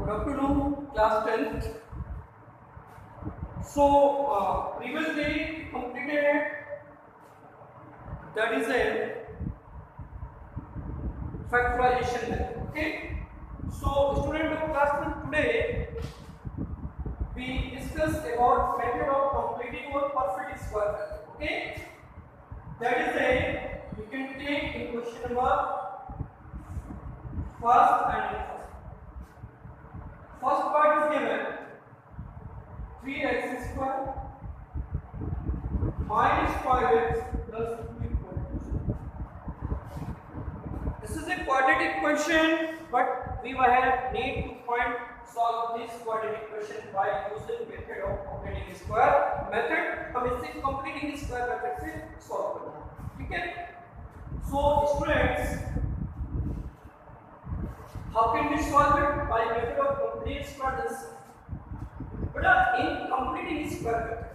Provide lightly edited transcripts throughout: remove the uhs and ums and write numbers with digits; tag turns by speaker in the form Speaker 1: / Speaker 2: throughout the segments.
Speaker 1: Good afternoon, class 10th. So, previously completed, that is a factorization method. Okay. So, student of class 10th, today we discuss about method of completing or perfect square method. Okay. That is a you can take in question number first and first. First part is given 3x square minus 5x plus 2 equal to 0. This is a quadratic question, but we will need to solve this quadratic question by using method of completing square method. हम इसे completing square method से solve करेंगे, ठीक है? So students, how can we solve it? By method of completing square method. But in completing square method,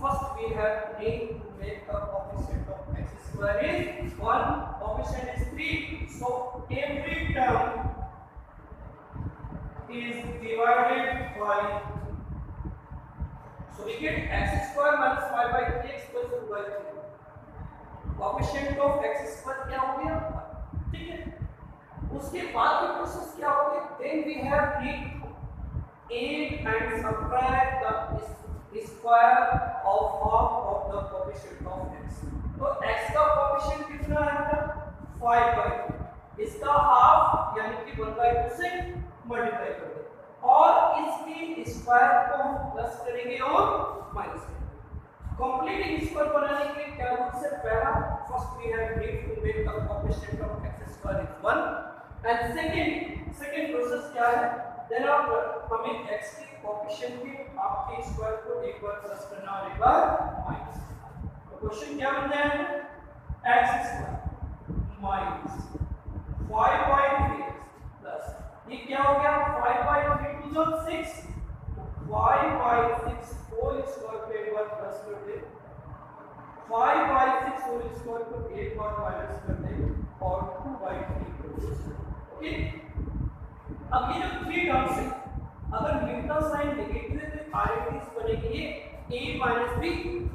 Speaker 1: first we have need to make the coefficient of x square is 1, coefficient is 3. So every term is divided by, so we get x square minus 5 by 3x plus 2 by 3. Coefficient of x square क्या हो गया, ठीक है? उसके बाद की process क्या होगी? Then we have need to add and subtract the square of half of the coefficient of x. तो x का कोएफिशिएंट कितना आएगा? 5 by 2. इसका हाफ यानी कि 1 by 2 से मल्टीप्लाई कर दें और इसकी स्क्वायर को हम प्लस करेंगे और माइनस करेंगे. कंप्लीटिंग स्क्वायर बनाने के लिए क्या रूल से पहला first we have need to make the coefficient of x square is 1 and second process क्या है? देन आप हमें x के कोएफिशिएंट के आपके स्क्वायर को एक बार प्लस करना और एक बार माइनस. तो क्वेश्चन क्या बन जाएगा? x square minus 5 by 3x plus ये क्या हो गया? 5 by 3 टू जो 6, 5 by 6 होल स्क्वायर पे एक बार प्लस कर दे, 5 by 6 होल स्क्वायर को एक बार माइनस कर दे और 2 by 3 कर दे. ओके. अब ये जो 3 टर्म्स है, अगर न्यूटन साइन नेगेटिव है तो आरएटीज बनेगी ये a minus b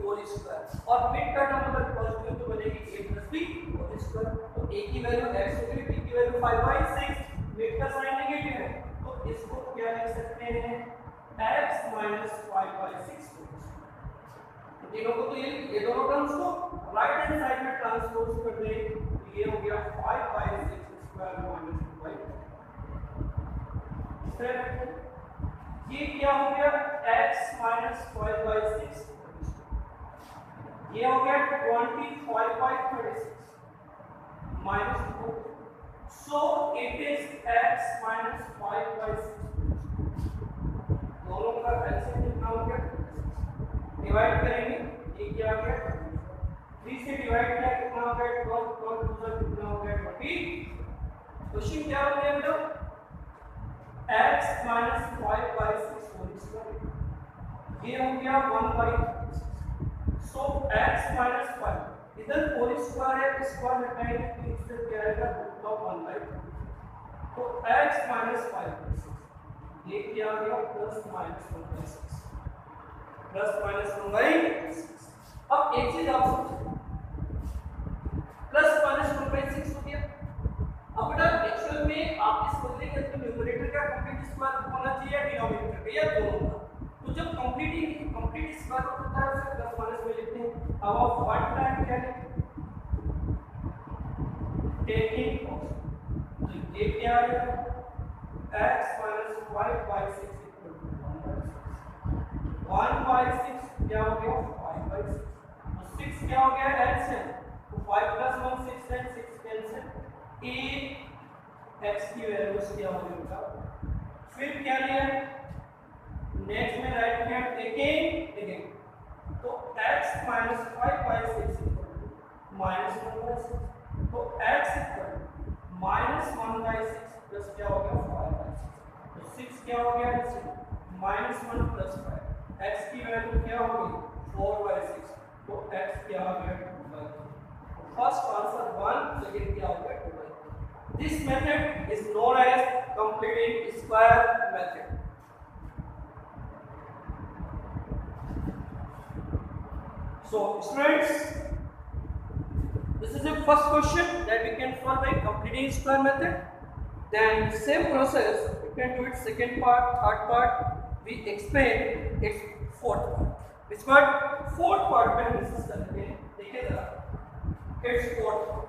Speaker 1: whole square और मिड का टर्म अगर पॉजिटिव तो बनेगी a plus b whole square. तो a की वैल्यू x होगी, b की वैल्यू 5 by 6, मिड का साइन नेगेटिव है तो इसको क्या लिख सकते हैं? x minus 5 by 6. तीनों को तो ये दोनों टर्म्स को राइट हैंड साइड में ट्रांसपोज कर दे तो ये हो गया 5 by 6 स्क्वायर माइनस 2 by 2. ये क्या हो गया? x minus 5 by 6. ये हो गया 25 by 36 minus 2. So it is x minus 5 by 6. दोनों का एलसीएम कितना हो गया? डिवाइड करेंगे, ये क्या हो गया? 3 से डिवाइड किया कितना हो गया? 12 12 कितना हो गया? 20. क्वेश्चन क्या हो गया बेटा? x minus 5 by 6 whole square. ये हो गया 1 by 6. सो x minus 5 इधर होल स्क्वायर है, स्क्वायर हटाएंगे तो इससे क्या आएगा? Root of 1 by 2. तो x minus 5 ये क्या आ गया? Plus minus 1 by 6. Plus minus 1 by 6. अब एक चीज आप सोचो, प्लस माइनस 1 by 6 हो गया. अब बेटा एक्चुअल में आप इस बदले के न्यूमरेटर का कंप्लीट स्क्वायर होना चाहिए डिनोमिनेटर का, या दोनों का. तो जब कंप्लीट स्क्वायर होता है उसे प्लस माइनस में लिखते हैं. अब आप 1 टाइम क्या लिखेंगे? Taking cost. तो ये क्या आएगा? x minus 5 by 6 equal to 1 by 6. 1 by 6 क्या हो गया? 5 by 6. तो 6 क्या हो गया? LCM. तो 5 plus 1 6 है, 6 कैंसिल. a x की वैल्यूज क्या हो गया? फिर क्या लिया? नेक्स्ट में राइट हैंड टेकिंग. तो x minus 5 by 6 equal to minus 1 by 6. तो x equal to minus 1 by 6 plus क्या हो गया? 5 by 6. तो 6 क्या हो गया? Minus 1 plus 5. x की वैल्यू क्या हो गई? 4 by 6. तो x क्या हो गया? 2 by 3. फर्स्ट आंसर 1, सेकंड क्या हो गया? 2 by 3. This method is known as completing square method. So students, this is the first question that we can solve by completing square method. Then same process we can do it second part, third part. We explain its fourth part. Which part? Fourth part में हम discuss करते हैं. देखिए जरा. Its fourth part.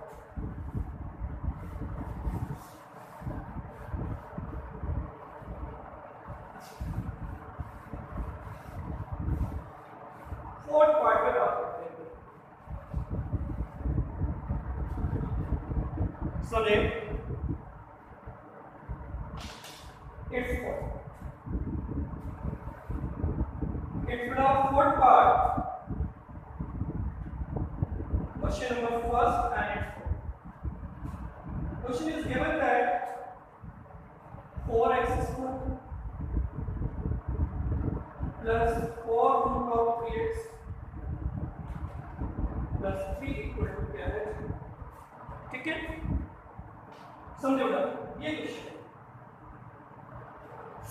Speaker 1: Fourth part में बात करते हैं. So then, its fourth. It's the fourth part. Question number first and its fourth. Question is given that 4x square plus 4 root of 3x plus 3 equal to क्या है? ठीक है? समझो ना ये question.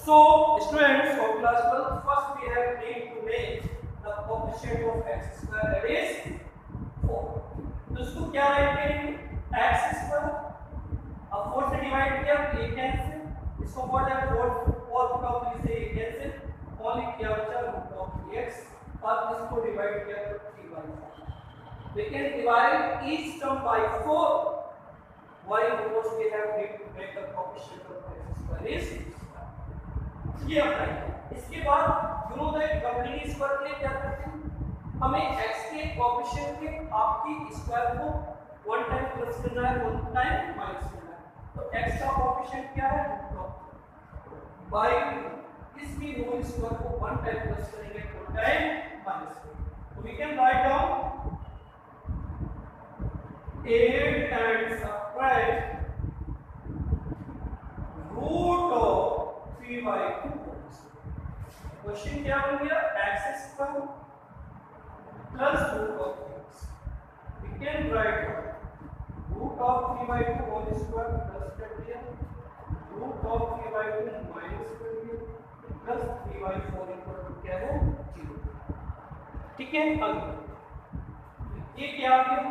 Speaker 1: So students of class 12, first we have need to make the coefficient of x square, that is 4. तो इसको क्या राइट करेंगे? x square अब 4 से डिवाइड किया तो ये कैंसिल, इसको बोलते हैं 4 रूट ऑफ 3 से ये कैंसिल, ओनली क्या बचा रूट ऑफ 3x और इसको डिवाइड किया तो 3y. We can divide each term by 4. Why? Because we have need to make the coefficient of x square is ये अपना. इसके बाद you know that complete square के लिए क्या करते हैं? हमें x के कोएफिशिएंट के आपकी स्क्वायर को 1 टाइम प्लस करना है, 1 टाइम माइनस करना है. तो x का कोएफिशिएंट क्या है? बाय इसकी होल स्क्वायर को 1 टाइम प्लस करेंगे, 2 टाइम माइनस करेंगे. तो we can write down 8 and subtract root of 3 by 2. Question क्या बन गया? x square plus root of 3x. We can write root of 3 by 2 whole square plus कर दिया, root of 3 by 2 minus कर दिया, plus 3 by 4 equal to क्या है? 0. ठीक है. आगे ये क्या आ गया?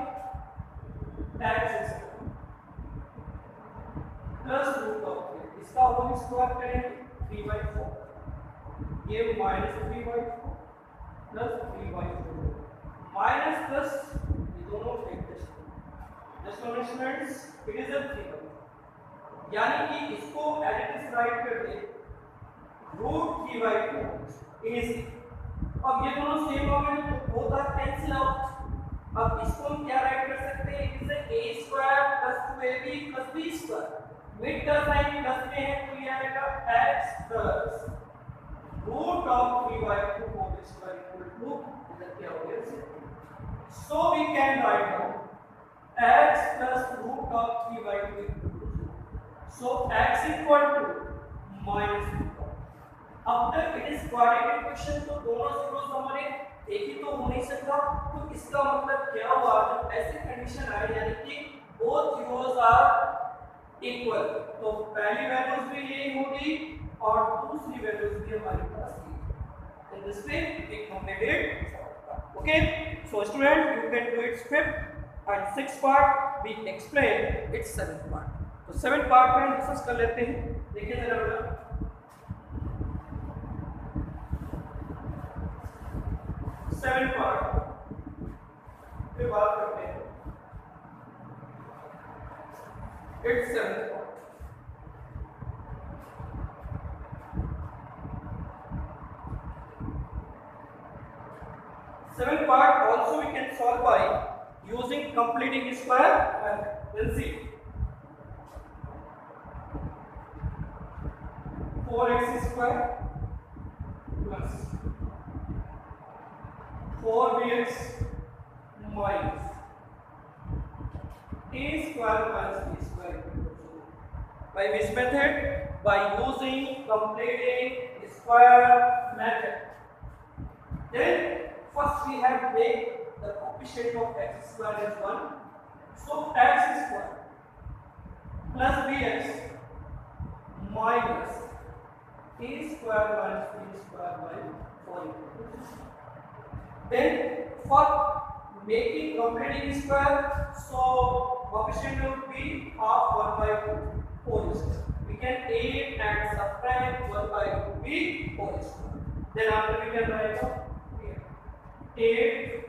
Speaker 1: x square plus root of 3, इसका होल स्क्वायर करेंगे 3 by 4, ये minus 3 by 4 plus 3 by 4 minus plus ये दोनों just students it is a 3 by 4, यानी कि इसको एज इट इज राइट कर दे रूट 3 by 2 इज. अब ये दोनों सेम हो गए तो बोथ आर कैंसिल आउट. अब इसको हम क्या राइट कर सकते हैं? It is a square plus 2ab प्लस b square. Mid term sign plus में है तो ये आएगा x plus root of 3 by 2 whole square equal to इधर क्या हो गया? So we can write down x plus root of 3 by 2 equal to 0. So x equal to minus. अब तक इट इज क्वाड्रेटिक क्वेश्चन तो दोनों जीरोस हमारे एक ही तो हो नहीं सकता. तो इसका मतलब क्या हुआ? जब ऐसी कंडीशन आई यानी कि बोथ जीरोस आर इक्वल तो पहली वैल्यूज भी यही होगी और दूसरी वैल्यूज भी हमारे पास यही. In this way we completed. Okay, so student you can do its fifth and sixth part. We explain its seventh part. तो सेवेंथ पार्ट में डिस्कस कर लेते हैं. देखिए जरा बेटा, सेवेंथ पार्ट पे बात करते हैं. It's seventh part. Seventh part also we can solve by using completing square method. Then see 4x square plus 4bx minus a square plus b square. By which method? By using completing square method. Then first we have made the coefficient of x square is 1. So x square plus bx minus a square minus b square by 4 equal to 6. Then for making completing square, so coefficient would be half 1 by 2 whole square. We can add and subtract 1 by 2 b whole square. Then after we can write down 8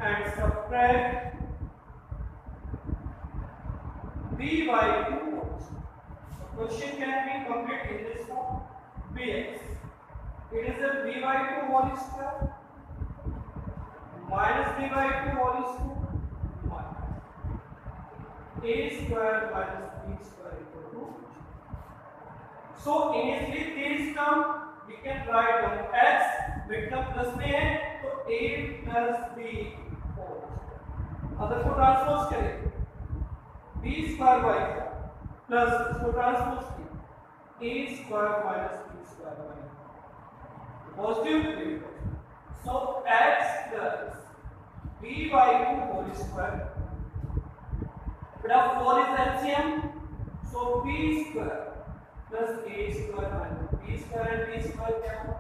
Speaker 1: and subtract b by 2 whole square. So question can be complete in this form. Bx, it is a b by 2 whole square minus b by 2 whole square minus a square minus b square equal to. So initially this term we can write down x with term plus में है तो a plus b whole square. अगर को transpose करें b square by plus इसको transpose किया a square minus b square by positive. So x plus b by 2 whole square. But 4 is LCM. So b square plus a square minus b square and b square क्या हो?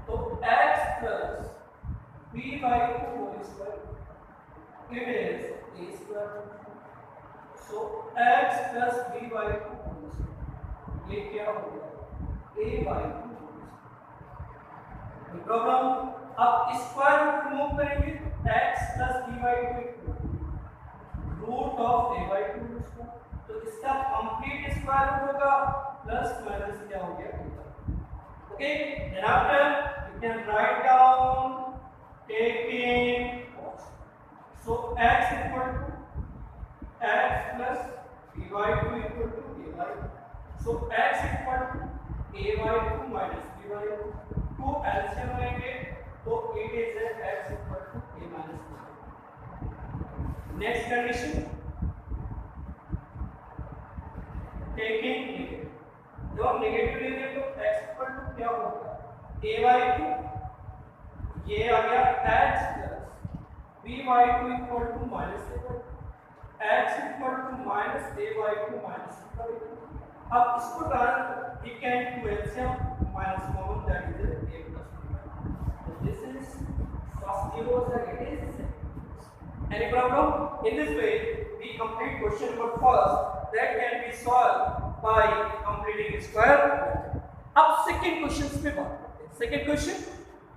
Speaker 1: तो x plus b by 2 whole square. It is a square. So x plus b by 2 whole square. ये क्या होगा? a by 2. Problem अब square root remove करेंगे x plus b by 2 root of a by 2 तो इसका complete square root होगा plus minus क्या हो गया okay then after you can write down taking so x equal to x plus b by 2 equal to a by 2 so x equal to a by 2 minus b by 2 2 LCM लेंगे तो it is x equal to a minus b. Next condition taking negative. जब हम negative लेंगे तो x equal to क्या होगा a by 2 ये आ गया x plus b by 2 equal to minus a by 2 x equal to minus a by 2 minus b by 2. अब इसको we can do LCM minus common that is a plus b. So this is first zeros and it is any problem? In this way we complete question number first that can be solved by completing square method. अब second questions पे बात करते हैं. Second question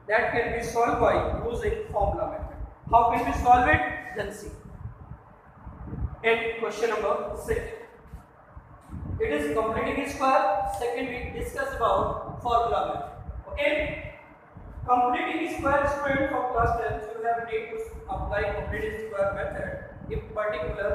Speaker 1: that can be solved by using formula method. How can we solve it? Then see. And question number 6. It is completing square. Second we discuss about formula method. Okay. Completing square student for class 10 you have need to apply completing square method if particular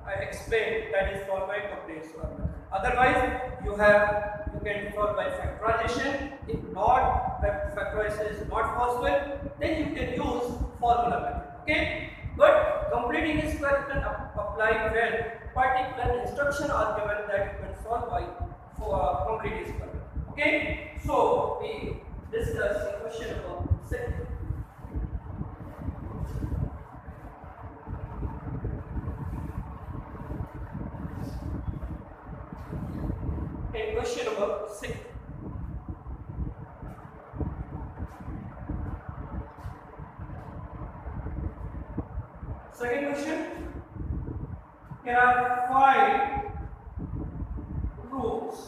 Speaker 1: I explain that is solved by completing square method. Otherwise you can solve by factorization. If not factorization is not possible then you can use formula method. Okay. But completing square you can apply when particular instruction are given that you can solve by for completing square. Okay. So we discuss question number 6. In question number 6. Second question. Can I find roots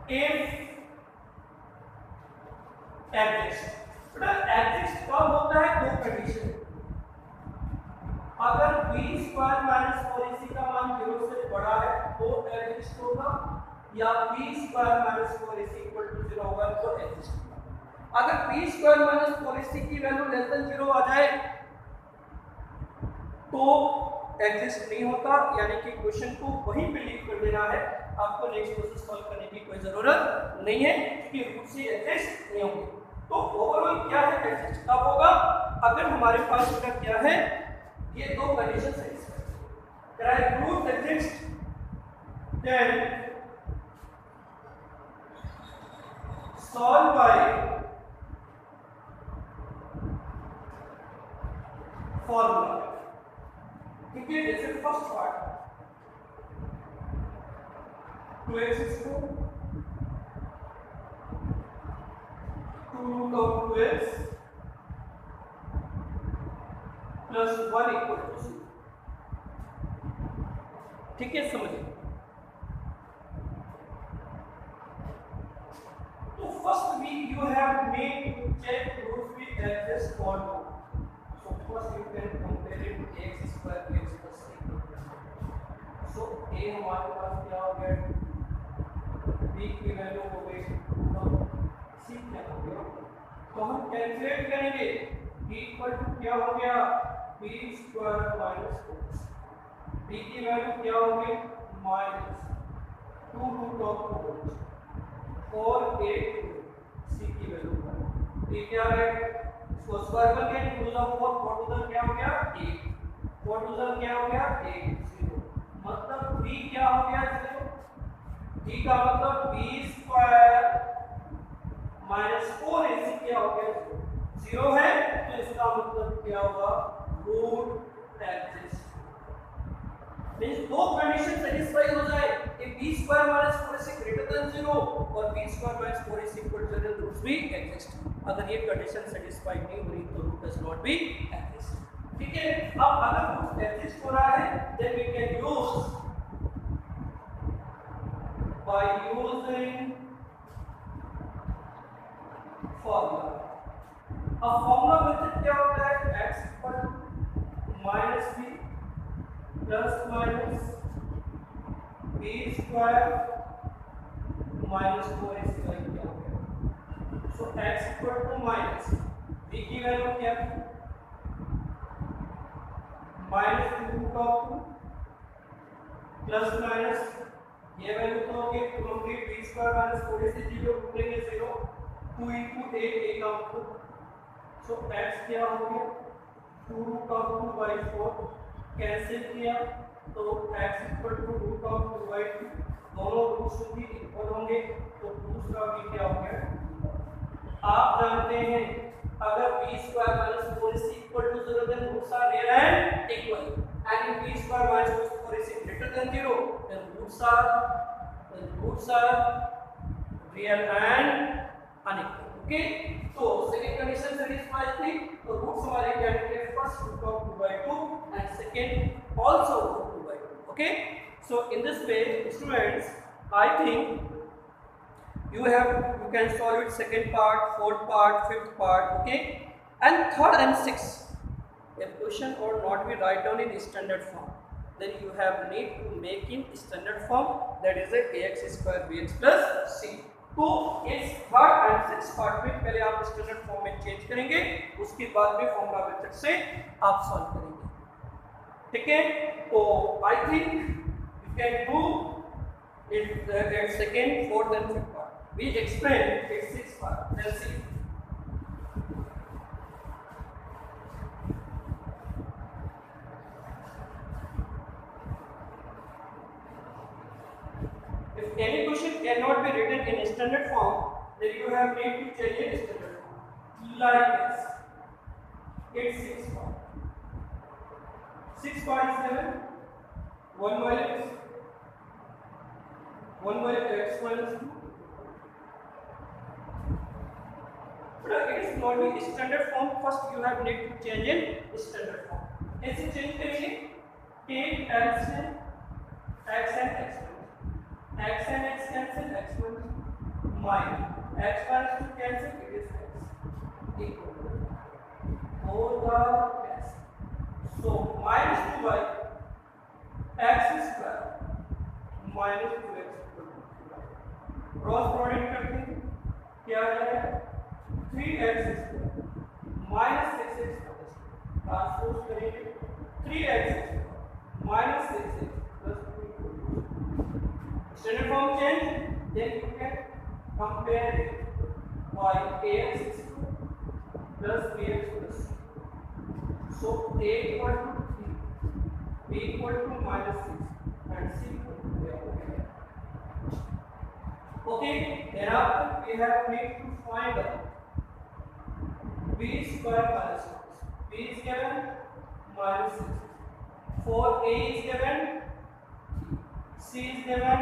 Speaker 1: if exist बेटा exist कब होता है दो condition अगर b square minus 4ac का मान 0 से बड़ा है तो एग्जिस्ट होगा या b square minus 4ac equal to 0 होगा तो एग्जिस्ट होगा अगर b स्क्वायर माइनस 4ac की वैल्यू लेस देन 0 आ जाए तो एग्जिस्ट नहीं होता यानी कि क्वेश्चन को वहीं पे लीव कर देना है आपको नेक्स्ट प्रोसेस सॉल्व करने की कोई जरूरत नहीं है क्योंकि रूट से एग्जिस्ट नहीं होंगे तो ओवरऑल क्या है एग्जिस्ट कब होगा अगर हमारे पास बेटा क्या है ये दो condition satisfy root exist then solve by formula. ठीक है, जैसे फर्स्ट पार्ट 2x को 2 root of 2x plus 1 equal to 0। ठीक है, समझिए। तो first week you have made to check roots with adjust और no. So first you can compare it to x square x plus c। So a हमारे पास क्या हो गया, b की वैल्यू हो गई, c क्या हो गया, तो हम कैलकुलेट करेंगे b इक्वल टू क्या हो गया, b स्क्वायर माइनस 4। b की वैल्यू क्या हो गई, माइनस 2 रूट ऑफ 4 और 8 c की वैल्यू ये क्या है, इसको स्क्वायर करके 2 4 4 2 क्या हो गया 8, 4 2 क्या हो गया 8, 0 मतलब b क्या हो गया 0। b का मतलब b स्क्वायर माइनस 4ac क्या हो गया 0 है, तो इसका मतलब क्या होगा, रूट एग्जिस्ट। मींस दो कंडीशन सेटिस्फाई हो जाए कि b square minus 4ac greater than 0 और b square minus 4ac equal to 0, roots भी एग्जिस्ट। अगर ये कंडीशन सेटिस्फाई नहीं हुई तो root does not be exist. ठीक है, अब अगर रूट एग्जिस्ट हो रहा है then we can use by using formula. अब फॉर्मूला मेथड क्या होता है, x equal to minus b plus minus b square minus 4ac क्या हो गया। So x equal to minus b की वैल्यू क्या थी, minus 2 root of 2 plus minus ये वैल्यू तो होगी complete b square minus 4ac 0 root लेंगे 0 2 into 8 a का मतलब, सो x क्या हो गया 2 रूट ऑफ 2 by 4 कैंसिल किया तो x equal to root of 2 by 2, दोनों रूट्स भी इक्वल होंगे तो दूसरा भी क्या हो गया। आप जानते हैं अगर b square minus 4ac equal to 0 then roots are real and equal, and if b square minus 4ac greater than 0 then roots are real and unequal. Okay, तो सेकंड कंडीशन सेटिस्फाई थी, तो रूट्स हमारे क्या निकले, first root of 2 by 2 and second also root 2 by 2. Okay, so in this way students I think you can solve it second part, fourth part, fifth part. Okay, and third and sixth if question or not be write down in standard form, then you have need to make in standard form, that is a ax square bx plus c। तो इस third and sixth part में पहले आप standard form में change करेंगे, उसके बाद में फॉर्मूला मेथड से आप सॉल्व करेंगे। ठीक है, तो I think you can do it second, fourth and fifth part. We explain it sixth part. Let's see. If any question cannot be written in standard form, then you have need to change it standard form. Like this. It's 6 part. 6 part is given 1 by x minus 2. But it is not in standard form. First you have need to change in standard form. कैसे change करेंगे? Take x and x cancel, x minus x minus 2 cancel, it is x equal to both are cancel. So minus 2 by x square minus 2x equal to cross product करते हैं क्या आएगा 3x square minus 6x transpose करेंगे 3x square minus 6x plus 2 equal to standard form change, then you can compare it by ax plus bx plus c. So a equal to 3, b equal to minus 6 and c equal to 8. Okay, thereafter we have need to find out b square minus 6. b is given minus 6. 4a is given, c is given,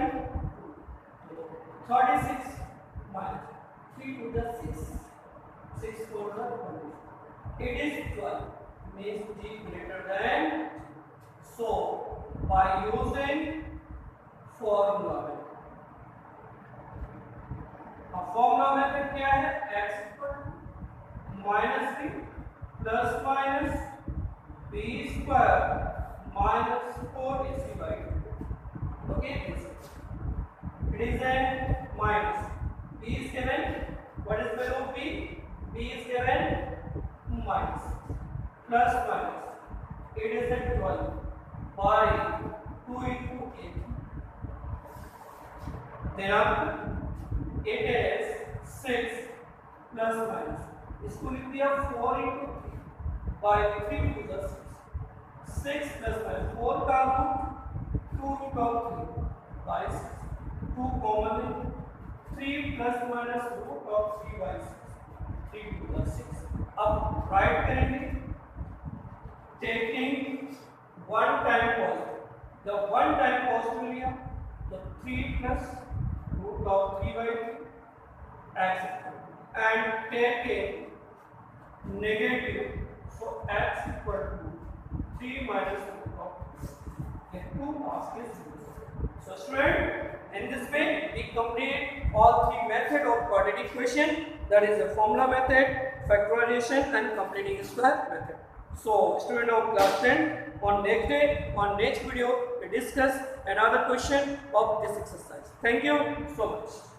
Speaker 1: 36 minus 3 to the 6, 6 for the 20. It is 12, means g greater than. So by using formula method, formula method क्या है? x equal minus b plus minus b square minus 4ac by 2. Okay, it is a minus. B is given. What is value of b? B is given minus plus minus. It is a 12 by 2 into 8. Then after it is 6 plus minus. इसको लिख दिया 4 into 3 by 3 to the 6. 6 plus minus 4 का 2 to 3 by 6. 2 common है. 3 plus minus root of 3 by 6. 3 to the 6. अब right करेंगे. Taking one time positive. The one time positive लिया. The 3 plus root of 3 by 3 x and taking negative. So x equal to 3 minus root of 2 mask is 0. So student, in this way we complete all three methods of quadratic equation, that is the formula method, factorization and completing square method. So student of class 10, on next day, on next video we discuss another question of this exercise. Thank you so much.